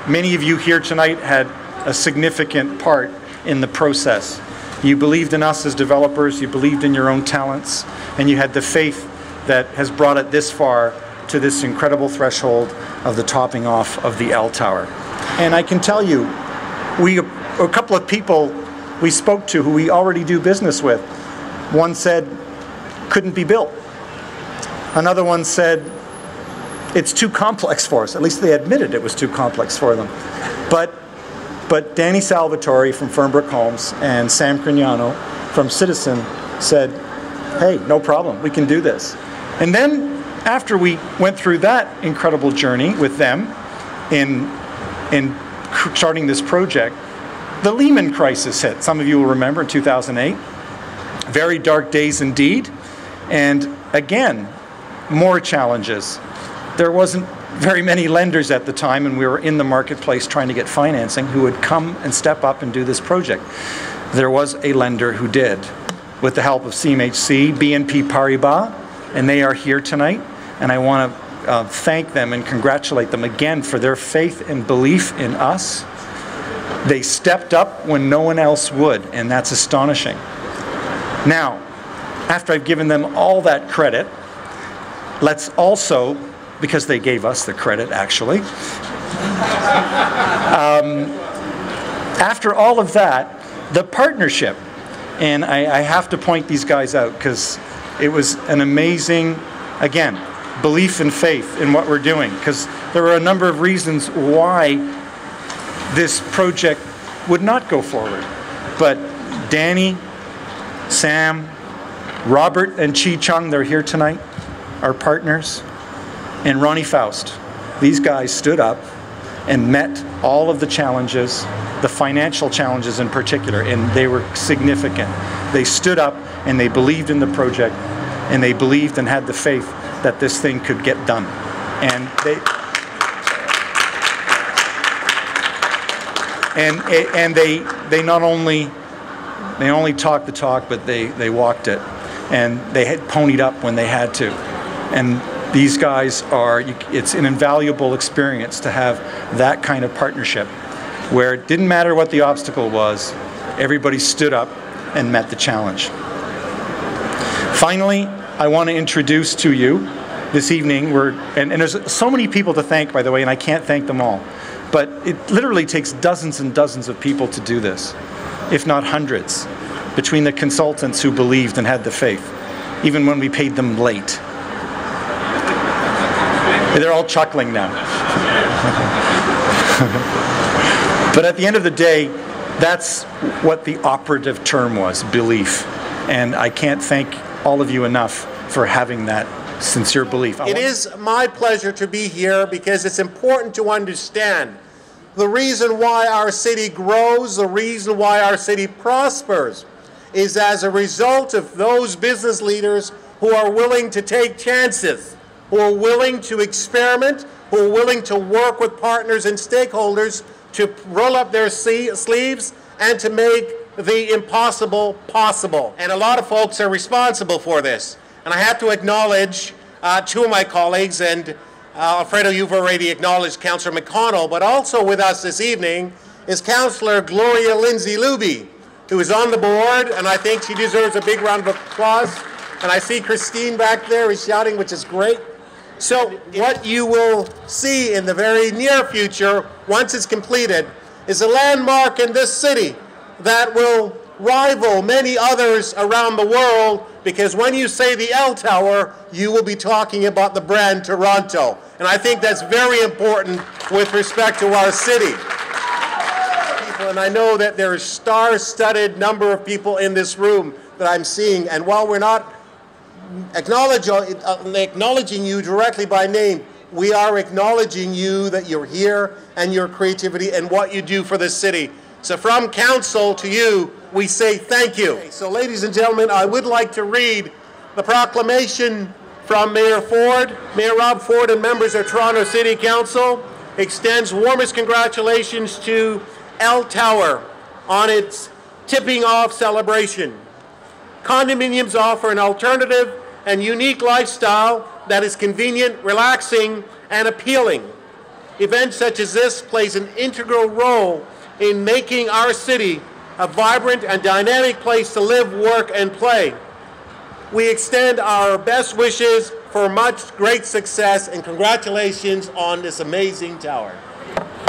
Many of you here tonight had a significant part in the process. You believed in us as developers, you believed in your own talents, and you had the faith that has brought it this far to this incredible threshold of the topping off of the LTower. And I can tell you, a couple of people we spoke to who we already do business with, one said, couldn't be built. Another one said, it's too complex for us. At least they admitted it was too complex for them. But Danny Salvatore from Fernbrook Homes and Sam Crignano from Citizen said, hey, no problem, we can do this. And then after we went through that incredible journey with them in starting this project, the Lehman crisis hit. Some of you will remember in 2008. Very dark days indeed. And again, more challenges. There wasn't very many lenders at the time, and we were in the marketplace trying to get financing, who would come and step up and do this project. There was a lender who did, with the help of CMHC, BNP Paribas, and they are here tonight. And I want to thank them and congratulate them again for their faith and belief in us. They stepped up when no one else would, and that's astonishing. Now, after I've given them all that credit, let's also, because they gave us the credit, actually. After all of that, the partnership, and I have to point these guys out because it was an amazing, again, belief and faith in what we're doing, because there were a number of reasons why this project would not go forward. But Danny, Sam, Robert and Chi Chung, they're here tonight, our partners, and Ronnie Faust. These guys stood up and met all of the challenges, the financial challenges in particular, and they were significant. They stood up and they believed in the project, and they believed and had the faith that this thing could get done. And they not only talked the talk, but they walked it, and they had ponied up when they had to. And these guys are, it's an invaluable experience to have that kind of partnership where it didn't matter what the obstacle was, everybody stood up and met the challenge. Finally, I want to introduce to you this evening, and there's so many people to thank, by the way, and I can't thank them all, but it literally takes dozens and dozens of people to do this, if not hundreds, between the consultants who believed and had the faith, even when we paid them late. They're all chuckling now. But at the end of the day, that's what the operative term was, belief. And I can't thank all of you enough for having that sincere belief. It is my pleasure to be here because it's important to understand The reason why our city grows, the reason why our city prospers, is as a result of those business leaders who are willing to take chances, who are willing to experiment, who are willing to work with partners and stakeholders to roll up their sleeves and to make the impossible possible. And a lot of folks are responsible for this. And I have to acknowledge two of my colleagues, and Alfredo, you've already acknowledged Councillor McConnell, but also with us this evening is Councillor Gloria Lindsay Luby, who is on the board, and I think she deserves a big round of applause. And I see Christine back there is shouting, which is great. So what you will see in the very near future, once it's completed, is a landmark in this city that will rival many others around the world, because when you say the LTower, you will be talking about the brand Toronto. And I think that's very important with respect to our city. And I know that there is a star-studded number of people in this room that I'm seeing, and while we're not acknowledging you directly by name, we are acknowledging you, that you're here, and your creativity and what you do for this city. So from council to you, we say thank you. So ladies and gentlemen, I would like to read the proclamation from Mayor Ford. Mayor Rob Ford and members of Toronto City Council extends warmest congratulations to LTower on its tipping off celebration. Condominiums offer an alternative and unique lifestyle that is convenient, relaxing, and appealing. Events such as this plays an integral role in making our city a vibrant and dynamic place to live, work, and play. We extend our best wishes for much great success, and congratulations on this amazing tower.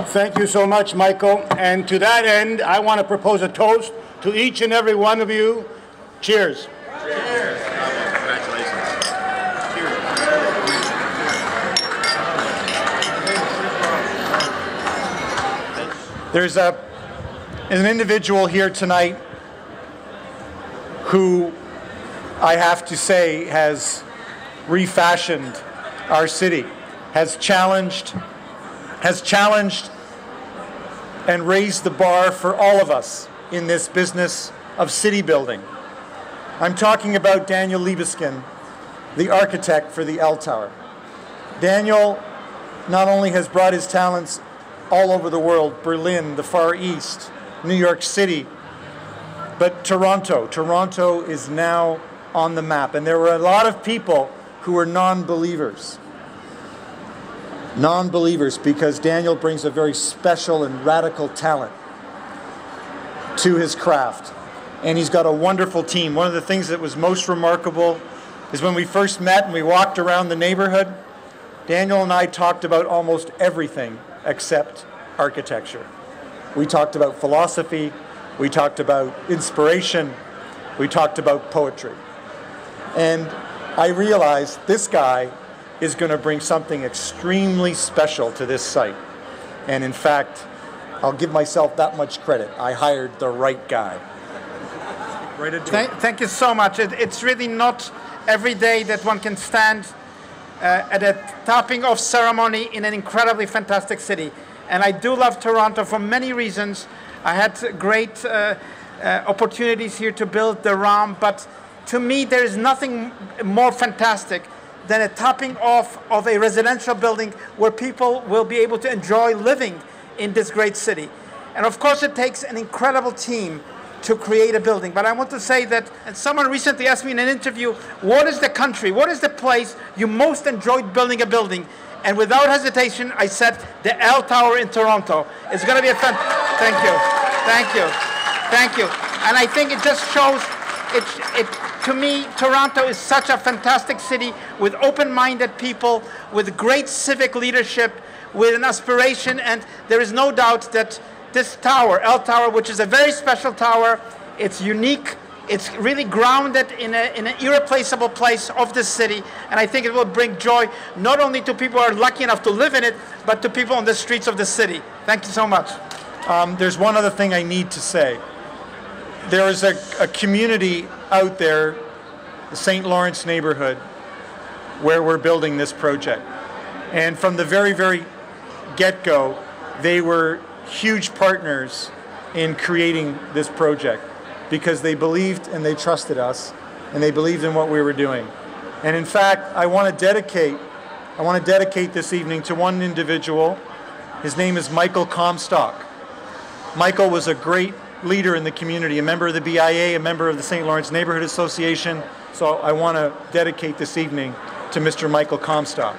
Thank you so much, Michael. And to that end, I want to propose a toast to each and every one of you. Cheers. Cheers. Congratulations. There's an individual here tonight who I have to say has refashioned our city, has challenged and raised the bar for all of us in this business of city building. I'm talking about Daniel Libeskind, the architect for the LTower. Daniel not only has brought his talents all over the world, Berlin, the Far East, New York City, but Toronto. Toronto is now on the map, and there were a lot of people who were non-believers. Non-believers, because Daniel brings a very special and radical talent to his craft. And he's got a wonderful team. One of the things that was most remarkable is when we first met and we walked around the neighborhood, Daniel and I talked about almost everything except architecture. We talked about philosophy, we talked about inspiration, we talked about poetry. And I realized this guy is going to bring something extremely special to this site. And in fact, I'll give myself that much credit. I hired the right guy. Right into Thank you so much. It's really not every day that one can stand at a topping off ceremony in an incredibly fantastic city. And I do love Toronto for many reasons. I had great opportunities here to build the ROM, but to me there is nothing more fantastic than a topping off of a residential building where people will be able to enjoy living in this great city. And of course it takes an incredible team to create a building. But I want to say that, and someone recently asked me in an interview, what is the country, what is the place you most enjoyed building a building? And without hesitation, I said the LTower in Toronto. It's going to be a fun. Thank you, thank you, thank you. And I think it just shows, to me, Toronto is such a fantastic city with open-minded people, with great civic leadership, with an aspiration, and there is no doubt that this tower, LTower, which is a very special tower, it's unique, it's really grounded in an irreplaceable place of the city, and I think it will bring joy not only to people who are lucky enough to live in it, but to people on the streets of the city. Thank you so much. There's one other thing I need to say. There is a community out there, the St. Lawrence neighborhood, where we're building this project. And from the very, very get-go, they were huge partners in creating this project because they believed and they trusted us and they believed in what we were doing. And in fact, I want to dedicate this evening to one individual. His name is Michael Comstock. Michael was a great leader in the community, a member of the BIA, a member of the St. Lawrence Neighborhood Association. So I want to dedicate this evening to Mr. Michael Comstock.